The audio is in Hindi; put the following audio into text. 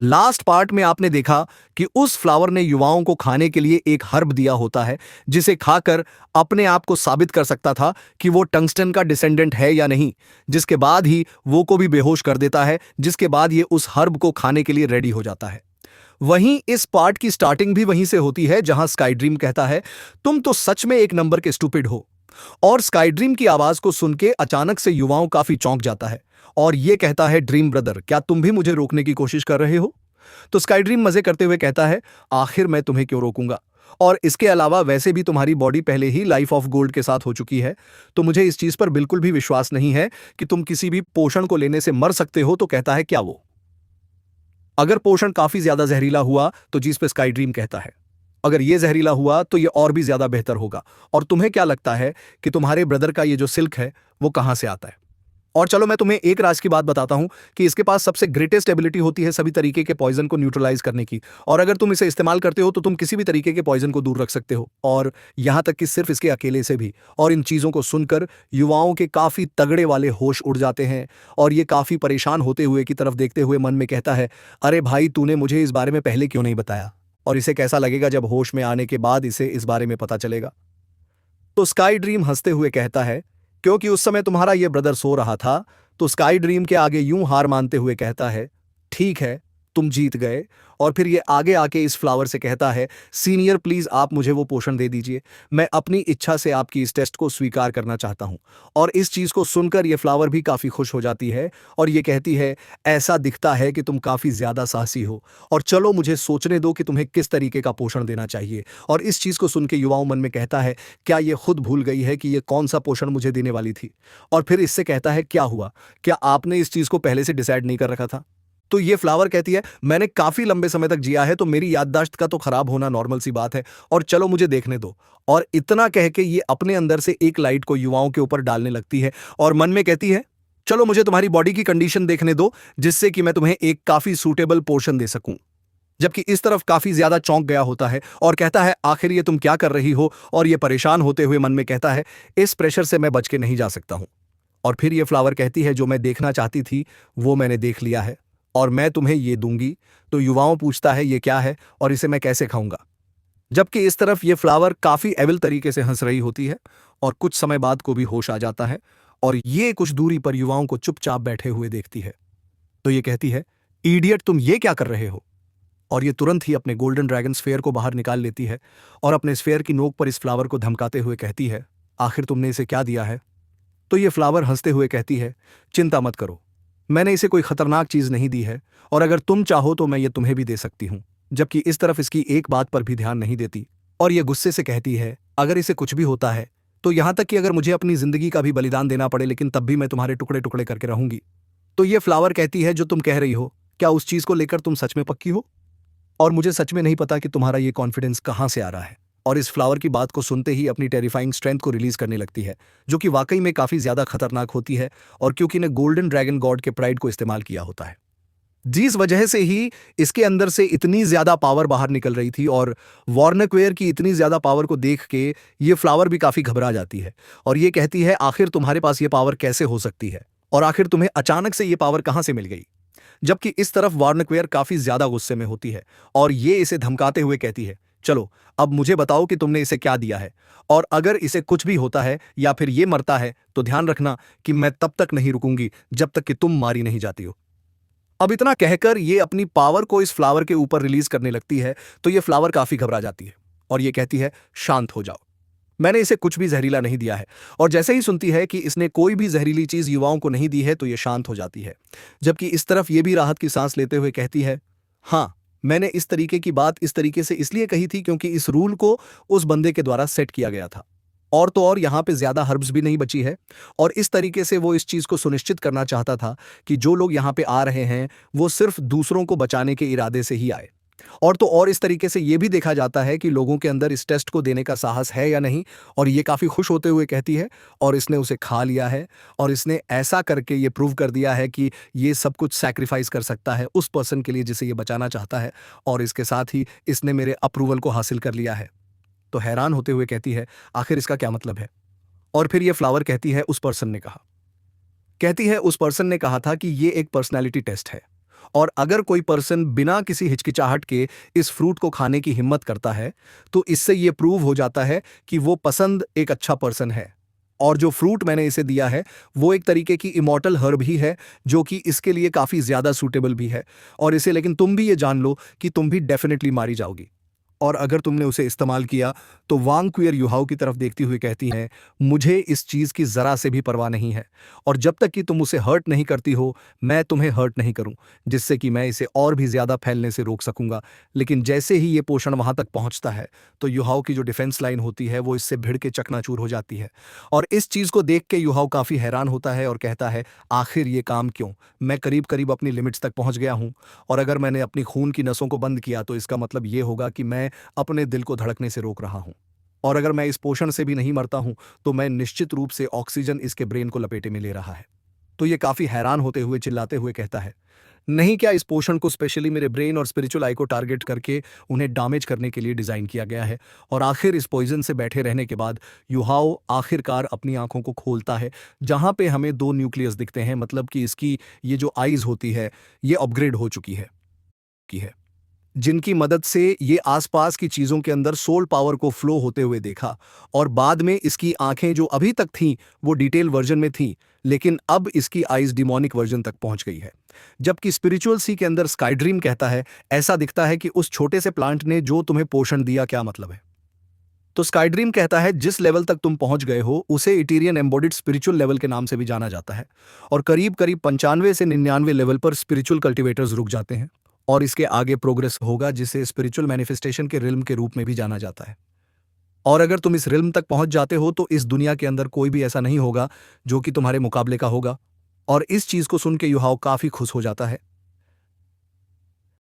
लास्ट पार्ट में आपने देखा कि उस फ्लावर ने युवाओं को खाने के लिए एक हर्ब दिया होता है, जिसे खाकर अपने आप को साबित कर सकता था कि वो टंगस्टन का डिसेंडेंट है या नहीं, जिसके बाद ही वो को भी बेहोश कर देता है, जिसके बाद ये उस हर्ब को खाने के लिए रेडी हो जाता है। वहीं इस पार्ट की स्टार्टिंग भी वहीं से होती है जहां स्काई ड्रीम कहता है, तुम तो सच में एक नंबर के स्टूपिड हो। और स्काई ड्रीम की आवाज को सुन के अचानक से युवाओं काफी चौंक जाता है और ये कहता है, ड्रीम ब्रदर, क्या तुम भी मुझे रोकने की कोशिश कर रहे हो? तो स्काई ड्रीम मजे करते हुए कहता है, आखिर मैं तुम्हें क्यों रोकूंगा? और इसके अलावा वैसे भी तुम्हारी बॉडी पहले ही लाइफ ऑफ गोल्ड के साथ हो चुकी है, तो मुझे इस चीज पर बिल्कुल भी विश्वास नहीं है कि तुम किसी भी पोषण को लेने से मर सकते हो। तो कहता है, क्या वो अगर पोषण काफी ज्यादा जहरीला हुआ? तो जिस पे स्काई ड्रीम कहता है, अगर ये जहरीला हुआ तो ये और भी ज्यादा बेहतर होगा। और तुम्हें क्या लगता है कि तुम्हारे ब्रदर का ये जो सिल्क है वो कहां से आता है? और चलो मैं तुम्हें एक राज की बात बताता हूं कि इसके पास सबसे ग्रेटेस्ट एबिलिटी होती है सभी तरीके के पॉइजन को न्यूट्रलाइज करने की। और अगर तुम इसे इस्तेमाल करते हो तो तुम किसी भी तरीके के पॉइजन को दूर रख सकते हो, और यहां तक कि सिर्फ इसके अकेले से भी। और इन चीजों को सुनकर युवाओं के काफी तगड़े वाले होश उड़ जाते हैं और ये काफी परेशान होते हुए की तरफ देखते हुए मन में कहता है, अरे भाई, तूने मुझे इस बारे में पहले क्यों नहीं बताया? और इसे कैसा लगेगा जब होश में आने के बाद इसे इस बारे में पता चलेगा? तो स्काई ड्रीम हंसते हुए कहता है, क्योंकि उस समय तुम्हारा ये ब्रदर सो रहा था। तो स्काई ड्रीम के आगे यूं हार मानते हुए कहता है, ठीक है, तुम जीत गए। और फिर ये आगे आके इस फ्लावर से कहता है, सीनियर प्लीज आप मुझे वो पोषण दे दीजिए, मैं अपनी इच्छा से आपकी इस टेस्ट को स्वीकार करना चाहता हूं। और इस चीज को सुनकर ये फ्लावर भी काफी खुश हो जाती है और ये कहती है, ऐसा दिखता है कि तुम काफी ज्यादा साहसी हो, और चलो मुझे सोचने दो कि तुम्हें किस तरीके का पोषण देना चाहिए। और इस चीज को सुन के युवाओं मन में कहता है, क्या ये खुद भूल गई है कि ये कौन सा पोषण मुझे देने वाली थी? और फिर इससे कहता है, क्या हुआ, क्या आपने इस चीज को पहले से डिसाइड नहीं कर रखा था? तो ये फ्लावर कहती है, मैंने काफी लंबे समय तक जिया है, तो मेरी याददाश्त का तो खराब होना नॉर्मल सी बात है, और चलो मुझे देखने दो। और इतना कह के ये अपने अंदर से एक लाइट को युवाओं के ऊपर डालने लगती है और मन में कहती है, चलो मुझे तुम्हारी बॉडी की कंडीशन देखने दो, जिससे कि मैं तुम्हें एक काफी सूटेबल पोर्शन दे सकूं। जबकि इस तरफ काफी ज्यादा चौंक गया होता है और कहता है, आखिर ये तुम क्या कर रही हो? और ये परेशान होते हुए मन में कहता है, इस प्रेशर से मैं बच के नहीं जा सकता हूं। और फिर ये फ्लावर कहती है, जो मैं देखना चाहती थी वो मैंने देख लिया है और मैं तुम्हें ये दूंगी। तो युवाओं पूछता है, ये क्या है और इसे मैं कैसे खाऊंगा? जबकि इस तरफ ये फ्लावर काफी एविल तरीके से हंस रही होती है और कुछ समय बाद को भी होश आ जाता है और ये कुछ दूरी पर युवाओं को चुपचाप बैठे हुए देखती है। तो ये कहती है, इडियट, तुम ये क्या कर रहे हो? और ये तुरंत ही अपने गोल्डन ड्रैगन स्फेयर को बाहर निकाल लेती है और अपने स्फेयर की नोक पर इस फ्लावर को धमकाते हुए कहती है, आखिर तुमने इसे क्या दिया है? तो ये फ्लावर हंसते हुए कहती है, चिंता मत करो, मैंने इसे कोई खतरनाक चीज नहीं दी है, और अगर तुम चाहो तो मैं ये तुम्हें भी दे सकती हूं। जबकि इस तरफ इसकी एक बात पर भी ध्यान नहीं देती और ये गुस्से से कहती है, अगर इसे कुछ भी होता है तो यहां तक कि अगर मुझे अपनी जिंदगी का भी बलिदान देना पड़े, लेकिन तब भी मैं तुम्हारे टुकड़े टुकड़े करके रहूंगी। तो ये फ्लावर कहती है, जो तुम कह रही हो, क्या उस चीज को लेकर तुम सच में पक्की हो? और मुझे सच में नहीं पता कि तुम्हारा ये कॉन्फिडेंस कहां से आ रहा है। और इस फ्लावर की बात को सुनते ही अपनी टेरिफाइंग स्ट्रेंथ को रिलीज करने लगती है, जो कि वाकई में काफी ज्यादा खतरनाक होती है, और क्योंकि ने गोल्डन ड्रैगन गॉड के प्राइड को इस्तेमाल किया होता है, जिस वजह से ही इसके अंदर से इतनी ज्यादा पावर बाहर निकल रही थी। और वॉर्नक्वेयर की इतनी ज्यादा पावर को देख के ये फ्लावर भी काफी घबरा जाती है और ये कहती है, आखिर तुम्हारे पास ये पावर कैसे हो सकती है, और आखिर तुम्हें अचानक से ये पावर कहां से मिल गई? जबकि इस तरफ वार्नक्वेयर काफी ज्यादा गुस्से में होती है और ये इसे धमकाते हुए कहती है, चलो अब मुझे बताओ कि तुमने इसे क्या दिया है, और अगर इसे कुछ भी होता है या फिर ये मरता है तो ध्यान रखना कि मैं तब तक नहीं रुकूंगी जब तक कि तुम मारी नहीं जाती हो। अब इतना कहकर ये अपनी पावर को इस फ्लावर के ऊपर रिलीज करने लगती है। तो ये फ्लावर काफी घबरा जाती है और ये कहती है, शांत हो जाओ, मैंने इसे कुछ भी जहरीला नहीं दिया है। और जैसे ही सुनती है कि इसने कोई भी जहरीली चीज युवाओं को नहीं दी है तो ये शांत हो जाती है। जबकि इस तरफ ये भी राहत की सांस लेते हुए कहती है, हाँ, मैंने इस तरीके की बात इस तरीके से इसलिए कही थी क्योंकि इस रूल को उस बंदे के द्वारा सेट किया गया था, और तो और यहाँ पे ज्यादा हर्ब्स भी नहीं बची है। और इस तरीके से वो इस चीज को सुनिश्चित करना चाहता था कि जो लोग यहाँ पे आ रहे हैं वो सिर्फ दूसरों को बचाने के इरादे से ही आए। और तो और इस तरीके से ये भी देखा जाता है कि लोगों के अंदर इस टेस्ट को देने का साहस है या नहीं। और ये काफी खुश होते हुए कहती है, और इसने उसे खा लिया है, और इसने ऐसा करके ये प्रूव कर दिया है कि ये सब कुछ सैक्रिफाइस कर सकता है उस पर्सन के लिए जिसे ये बचाना चाहता है, और इसके साथ ही इसने मेरे अप्रूवल को हासिल कर लिया है। तो हैरान होते हुए कहती है, आखिर इसका क्या मतलब है? और फिर ये फ्लावर कहती है, उस पर्सन ने कहा था कि ये एक पर्सनैलिटी टेस्ट है, और अगर कोई पर्सन बिना किसी हिचकिचाहट के इस फ्रूट को खाने की हिम्मत करता है, तो इससे ये प्रूव हो जाता है कि वो पसंद एक अच्छा पर्सन है। और जो फ्रूट मैंने इसे दिया है, वो एक तरीके की इमॉर्टल हर्ब ही है, जो कि इसके लिए काफ़ी ज़्यादा सूटेबल भी है। और इसे लेकिन तुम भी ये जान लो कि तुम भी डेफ़िनेटली मारी जाओगी। और अगर तुमने उसे इस्तेमाल किया, तो वांग क्वियर युहाओ की तरफ देखती हुई कहती हैं, मुझे इस चीज़ की ज़रा से भी परवाह नहीं है, और जब तक कि तुम उसे हर्ट नहीं करती हो, मैं तुम्हें हर्ट नहीं करूं, जिससे कि मैं इसे और भी ज़्यादा फैलने से रोक सकूंगा। लेकिन जैसे ही ये पोषण वहां तक पहुंचता है, तो युहाओ की जो डिफेंस लाइन होती है, वो इससे भिड़ के चकनाचूर हो जाती है। और इस चीज़ को देख के युहाओ काफ़ी हैरान होता है और कहता है, आखिर ये काम क्यों? मैं करीब करीब अपनी लिमिट्स तक पहुंच गया हूं, और अगर मैंने अपनी खून की नसों को बंद किया, तो इसका मतलब ये होगा कि मैं अपने दिल को धड़कने से रोक रहा हूं। और अगर मैं इस पोषण से भी नहीं मरता हूं, तो मैं निश्चित रूप से ऑक्सीजन इसके ब्रेन को लपेटे में ले रहा है। तो ये काफी हैरान होते हुए चिल्लाते हुए कहता है, नहीं, क्या इस पोषण को स्पेशली मेरे ब्रेन और स्पिरिचुअल आई को टारगेट करके उन्हें डैमेज करने के लिए डिजाइन किया गया है? और आखिर इस पॉइजन से बैठे रहने के बाद युहाओ आखिरकार अपनी आंखों को खोलता है, जहां पे हमें दो न्यूक्लियस दिखते हैं, मतलब कि इसकी ये जो आईज होती है, ये अपग्रेड हो चुकी है, जिनकी मदद से ये आसपास की चीजों के अंदर सोल पावर को फ्लो होते हुए देखा। और बाद में इसकी आंखें जो अभी तक थीं, वो डिटेल वर्जन में थीं, लेकिन अब इसकी आईज डिमोनिक वर्जन तक पहुंच गई है। जबकि स्पिरिचुअल सी के अंदर स्काई ड्रीम कहता है, ऐसा दिखता है कि उस छोटे से प्लांट ने जो तुम्हें पोषण दिया, क्या मतलब है? तो स्काई ड्रीम कहता है, जिस लेवल तक तुम पहुंच गए हो, उसे इटीरियन एम्बॉडिड स्पिरिचुअल लेवल के नाम से भी जाना जाता है। और करीब करीब 95 से 99 लेवल पर स्पिरिचुअल कल्टीवेटर्स रुक जाते हैं, और इसके आगे प्रोग्रेस होगा, जिसे स्पिरिचुअल मैनिफेस्टेशन के रिल्म के रूप में भी जाना जाता है। और अगर तुम इस रिल्म तक पहुंच जाते हो, तो इस दुनिया के अंदर कोई भी ऐसा नहीं होगा जो कि तुम्हारे मुकाबले का होगा। और इस चीज को सुन के युहाओ काफी खुश हो जाता है।